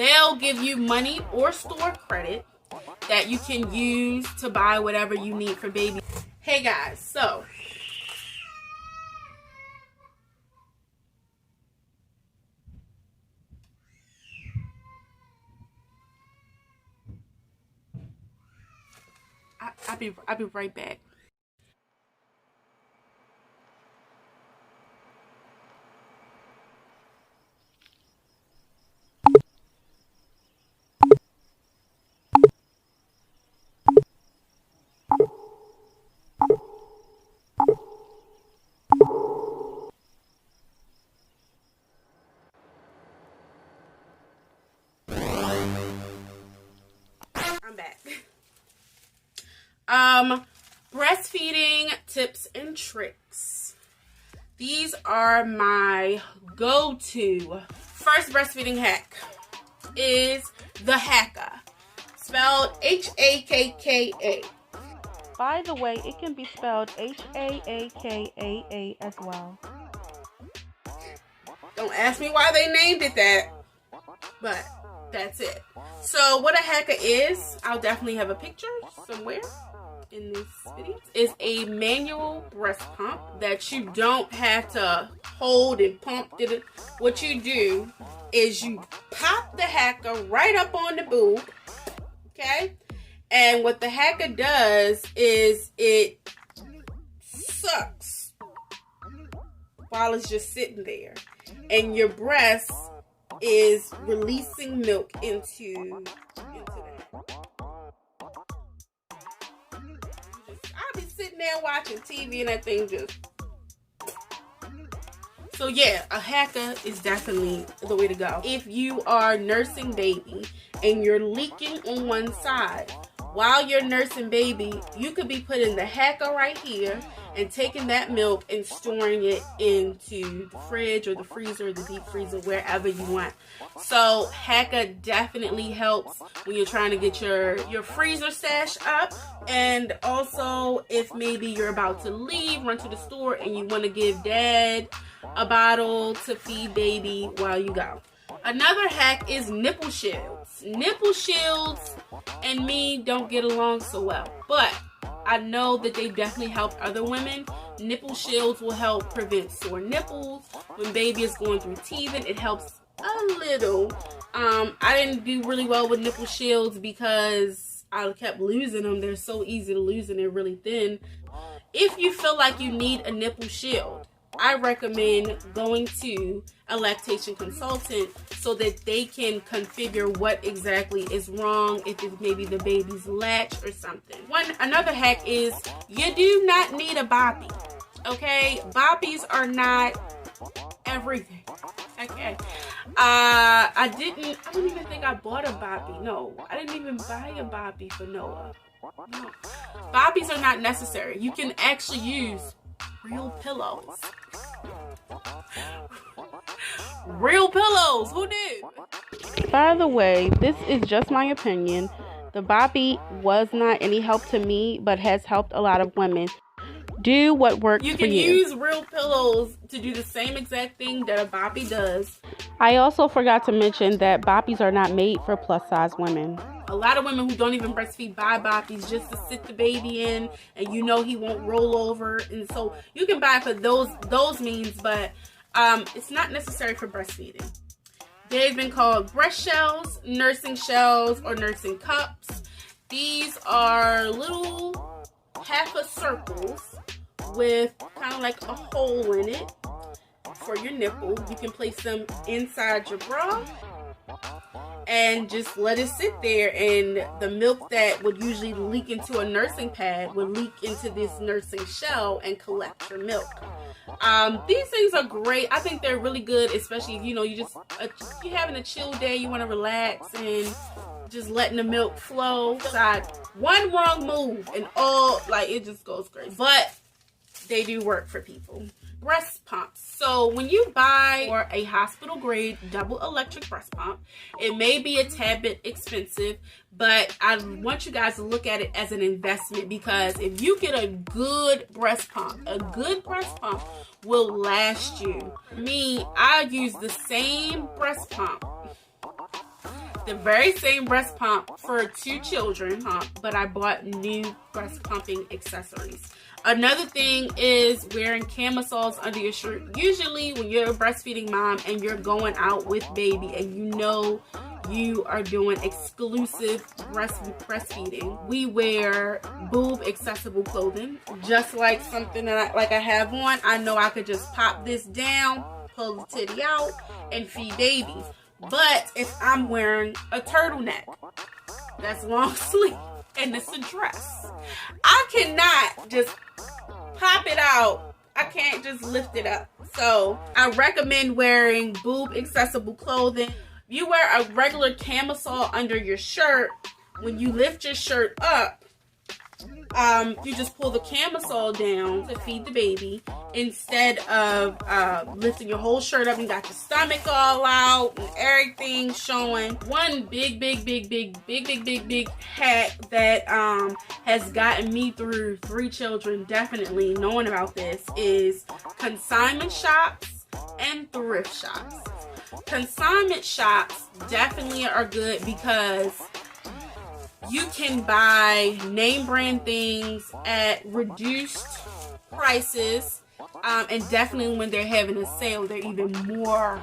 They'll give you money or store credit that you can use to buy whatever you need for baby. Hey guys, so I'll be right back. I'm back. Breastfeeding tips and tricks. These are my go-to. First breastfeeding hack is the Hakka, spelled H-A-K-K-A. By the way, it can be spelled H-A-A-K-A-A as well. Don't ask me why they named it that, but that's it. So what a Hakka is, I'll definitely have a picture somewhere in this video, is a manual breast pump that you don't have to hold and pump. What you do is you pop the Hakka right up on the boob, okay? And what the Hakka does is it sucks while it's just sitting there, and your breast is releasing milk into that. I'll be sitting there watching TV and that thing just. So yeah, a Hakka is definitely the way to go. If you are nursing baby and you're leaking on one side, while you're nursing baby, you could be putting the Hakka right here and taking that milk and storing it into the fridge or the freezer or the deep freezer, wherever you want. So Hakka definitely helps when you're trying to get your freezer stash up. And also if maybe you're about to leave, run to the store, and you want to give dad a bottle to feed baby while you go. Another hack is Nipple Shields. Nipple Shields and me don't get along so well, but I know that they definitely help other women. Nipple Shields will help prevent sore nipples. When baby is going through teething, it helps a little. I didn't do really well with Nipple Shields because I kept losing them. They're so easy to lose and they're really thin. If you feel like you need a nipple shield, I recommend going to a lactation consultant so that they can configure what exactly is wrong, if it's maybe the baby's latch or something. Another hack is you do not need a boppy, okay? Boppies are not everything, okay? I don't even think I bought a boppy. No, I didn't even buy a boppy for Noah. No, boppies are not necessary. You can actually use real pillows. Real pillows, who knew? By the way, this is just my opinion. The boppy was not any help to me, but has helped a lot of women. Do what works for you. You can use real pillows to do the same exact thing that a boppy does. I also forgot to mention that boppies are not made for plus size women. A lot of women who don't even breastfeed buy boppies just to sit the baby in, and you know he won't roll over, and so you can buy for those means, but it's not necessary for breastfeeding. They've been called breast shells, nursing shells, or nursing cups. These are little half-a circles with kind of like a hole in it for your nipple. You can place them inside your bra and just let it sit there, and the milk that would usually leak into a nursing pad would leak into this nursing shell and collect your milk. These things are great. I think they're really good, especially if you're having a chill day, you want to relax and just letting the milk flow. One wrong move and it just goes crazy. But they do work for people. Breast pumps. So when you buy a hospital grade double electric breast pump, it may be a tad bit expensive, but I want you guys to look at it as an investment, because if you get a good breast pump will last you. Me, I use the same breast pump the very same breast pump for 2 children, but I bought new breast pumping accessories. Another thing is wearing camisoles under your shirt. Usually when you're a breastfeeding mom and you're going out with baby and you know you are doing exclusive breastfeeding, we wear boob accessible clothing. Just like something that I have on, I know I could just pop this down, pull the titty out, and feed baby. But if I'm wearing a turtleneck that's long sleeve and it's a dress, I cannot just pop it out. I can't just lift it up. So I recommend wearing boob accessible clothing. You wear a regular camisole under your shirt. When you lift your shirt up, you just pull the camisole down to feed the baby instead of lifting your whole shirt up and got your stomach all out and everything showing. One big hack that has gotten me through 3 children, definitely knowing about this, is consignment shops and thrift shops. Consignment shops definitely are good because you can buy name brand things at reduced prices, and definitely when they're having a sale, they're even more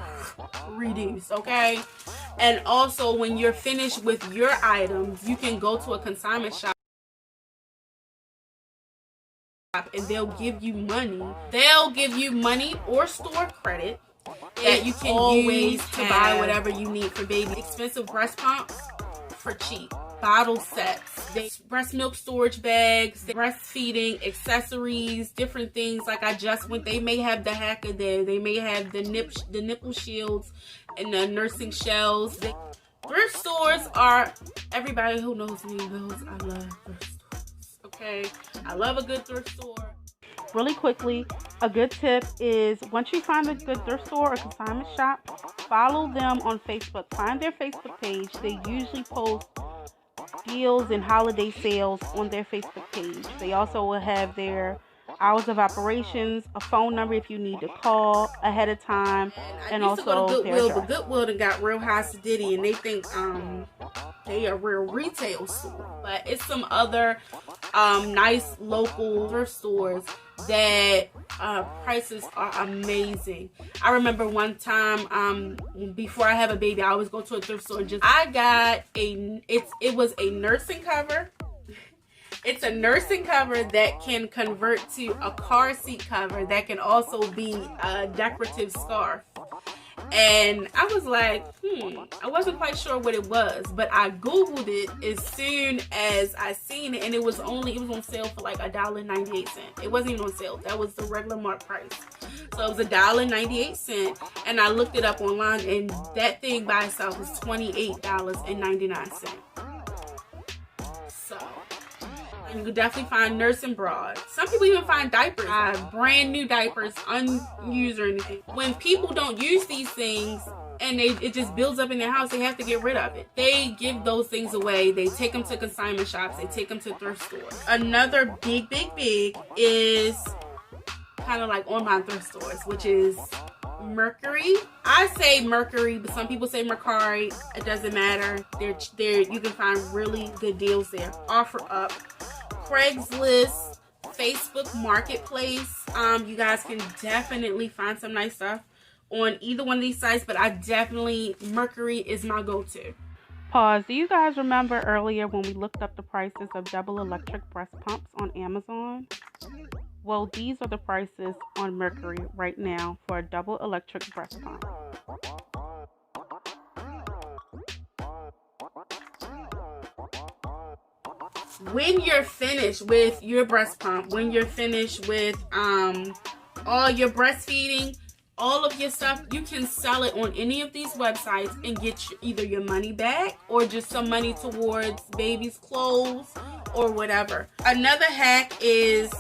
reduced, okay? And also when you're finished with your items, you can go to a consignment shop and they'll give you money. They'll give you money or store credit that you can use to buy whatever you need for baby. Expensive breast pumps for cheap. Bottle sets, breast milk storage bags, breastfeeding accessories, different things. Like I just went, they may have the Hakka there, they may have the Nipple Shields and the nursing shells. Thrift stores are, everybody who knows me knows I love thrift stores, okay? I love a good thrift store. Really quickly, a good tip is once you find a good thrift store or consignment shop, follow them on Facebook. Find their Facebook page. They usually post deals and holiday sales on their Facebook page. They also will have their hours of operations, a phone number if you need to call ahead of time, and also go to Goodwill, their but Goodwill done got real high sedity and they think they are a real retail store. But it's some other nice local thrift stores that prices are amazing. I remember one time before I have a baby, I always go to a thrift store. I got it was a nursing cover. It's a nursing cover that can convert to a car seat cover that can also be a decorative scarf. And I was like, I wasn't quite sure what it was, but I Googled it as soon as I seen it, and it was on sale for like $1.98. It wasn't even on sale. That was the regular mark price. So it was $1.98, and I looked it up online, and that thing by itself was $28.99. So you could definitely find nursing bras. Some people even find diapers, brand new diapers, unused or anything. When people don't use these things and it just builds up in their house, they have to get rid of it. They give those things away. They take them to consignment shops. They take them to thrift stores. Another big is kind of like online thrift stores, which is Mercury. I say Mercury, but some people say Mercari. It doesn't matter. They're you can find really good deals there. OfferUp, Craigslist, Facebook Marketplace. You guys can definitely find some nice stuff on either one of these sites, but Mercury is my go-to. Pause. Do you guys remember earlier when we looked up the prices of double electric breast pumps on Amazon? Well, these are the prices on Mercury right now for a double electric breast pump. When you're finished with your breast pump, when you're finished with all your breastfeeding, all of your stuff, you can sell it on any of these websites and get either your money back or just some money towards baby's clothes or whatever. Another hack is,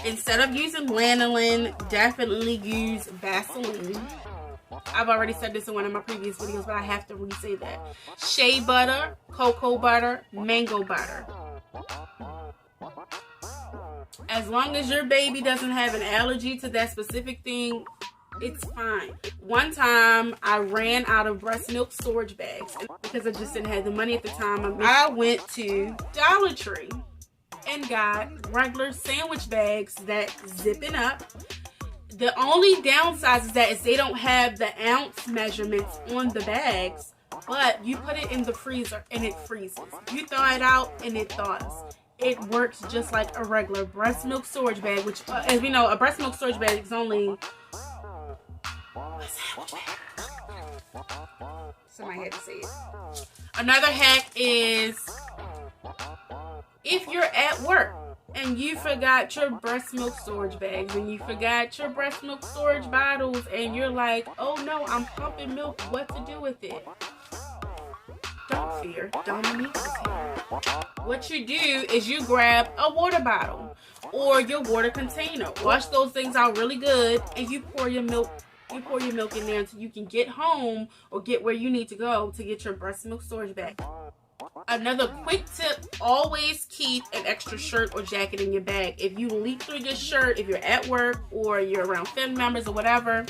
instead of using lanolin, definitely use Vaseline. I've already said this in one of my previous videos, but I have to re-say that. Shea butter, cocoa butter, mango butter. As long as your baby doesn't have an allergy to that specific thing, It's fine. One time I ran out of breast milk storage bags because I just didn't have the money at the time. I went to Dollar Tree and got regular sandwich bags that zipping up. The only downside is that they don't have the ounce measurements on the bags, but you put it in the freezer and it freezes. You thaw it out and it thaws. It works just like a regular breast milk storage bag, which, as we know, a breast milk storage bag is only a sandwich bag. Somebody had to say it. Another hack is if you're at work and you forgot your breast milk storage bags and you forgot your breast milk storage bottles and you're like, oh no, I'm pumping milk, what to do with it? Don't fear, Dominique is here. What you do is you grab a water bottle or your water container. Wash those things out really good and you pour your milk in there until you can get home or get where you need to go to get your breast milk storage bag. Another quick tip, always keep an extra shirt or jacket in your bag. If you leak through your shirt, if you're at work or you're around family members or whatever,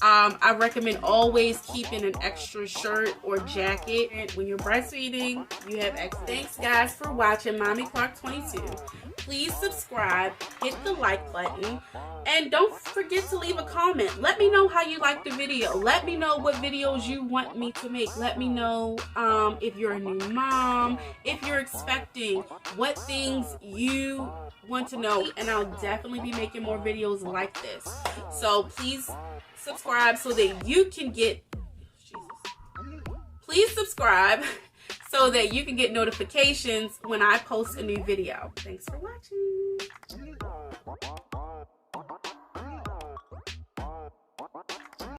I recommend always keeping an extra shirt or jacket. And when you're breastfeeding, you have extra. Thanks guys for watching Mommy Clark 22. Please subscribe, hit the like button, and don't forget to leave a comment. Let me know how you like the video. Let me know what videos you want me to make. Let me know if you're a new mom, if you're expecting, what things you want to know, and I'll definitely be making more videos like this. So please subscribe so that you can get please subscribe so that you can get notifications when I post a new video. Thanks for watching.